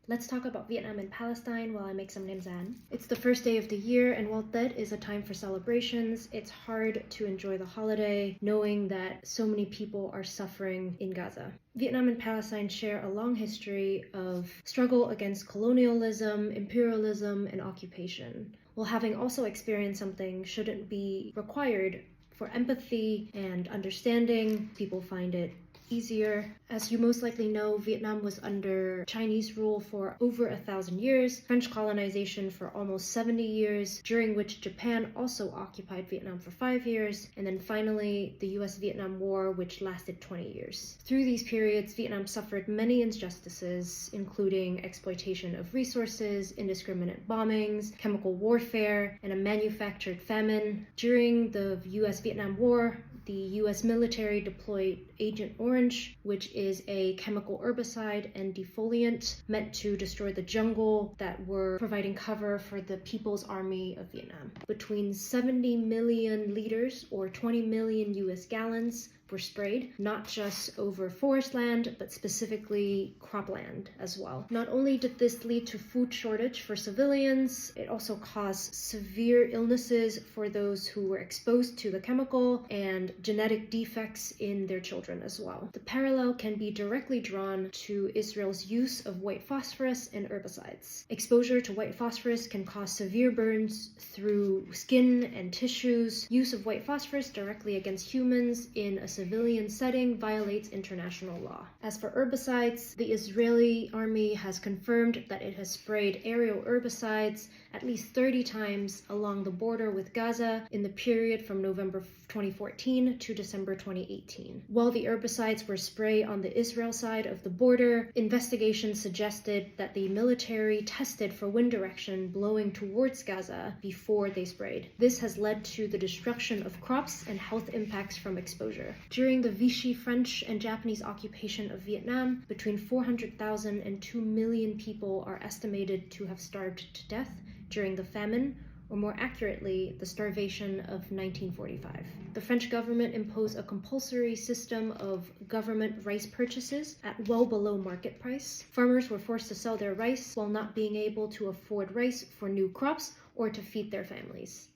Let's talk about Vietnam and Palestine while I make some nem rán. It's the first day of the year, and while Tết is a time for celebrations, it's hard to enjoy the holiday knowing that so many people are suffering in Gaza. Vietnam and Palestine share a long history of struggle against colonialism, imperialism, and occupation. While having also experienced something shouldn't be required for empathy and understanding, people find it easier. As you most likely know, Vietnam was under Chinese rule for over 1,000 years, French colonization for almost 70 years, during which Japan also occupied Vietnam for 5 years, and then finally the US-Vietnam War, which lasted 20 years. Through these periods, Vietnam suffered many injustices, including exploitation of resources, indiscriminate bombings, chemical warfare, and a manufactured famine. During the US-Vietnam War, the US military deployed Agent Orange, which is a chemical herbicide and defoliant meant to destroy the jungle that were providing cover for the People's Army of Vietnam. Between 70 million liters or 20 million US gallons were sprayed, not just over forest land, but specifically cropland as well. Not only did this lead to food shortage for civilians, it also caused severe illnesses for those who were exposed to the chemical and genetic defects in their children as well. The parallel can be directly drawn to Israel's use of white phosphorus and herbicides. Exposure to white phosphorus can cause severe burns through skin and tissues. Use of white phosphorus directly against humans in a civilian setting violates international law. As for herbicides, the Israeli army has confirmed that it has sprayed aerial herbicides at least 30 times along the border with Gaza in the period from November 2014 to December 2018. While the herbicides were sprayed on the Israel side of the border, investigations suggested that the military tested for wind direction blowing towards Gaza before they sprayed. This has led to the destruction of crops and health impacts from exposure. During the Vichy French and Japanese occupation of Vietnam, between 400,000 and 2 million people are estimated to have starved to death during the famine, or more accurately, the starvation of 1945. The French government imposed a compulsory system of government rice purchases at well below market price. Farmers were forced to sell their rice while not being able to afford rice for new crops or to feed their families.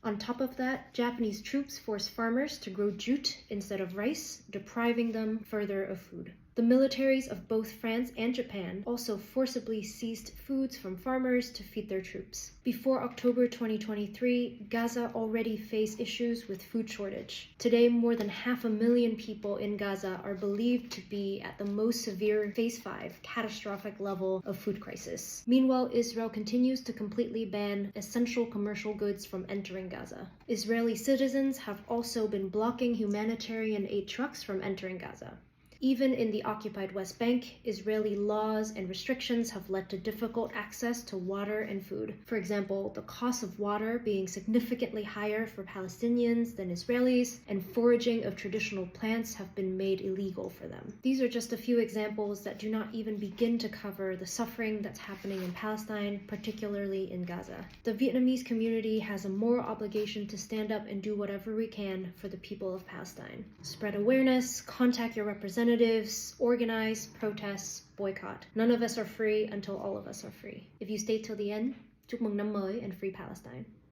On top of that, Japanese troops forced farmers to grow jute instead of rice, depriving them further of food. The militaries of both France and Japan also forcibly seized foods from farmers to feed their troops. Before October 2023, Gaza already faced issues with food shortage. Today, more than 500,000 people in Gaza are believed to be at the most severe Phase 5 catastrophic level of food crisis. Meanwhile, Israel continues to completely ban essential commercial goods from entering Gaza. Israeli citizens have also been blocking humanitarian aid trucks from entering Gaza. Even in the occupied West Bank, Israeli laws and restrictions have led to difficult access to water and food. For example, the cost of water being significantly higher for Palestinians than Israelis, and foraging of traditional plants have been made illegal for them. These are just a few examples that do not even begin to cover the suffering that's happening in Palestine, particularly in Gaza. The Vietnamese community has a moral obligation to stand up and do whatever we can for the people of Palestine. Spread awareness, contact your representatives, organize, protest, boycott. None of us are free until all of us are free. If you stay till the end, chúc mừng năm mới and free Palestine.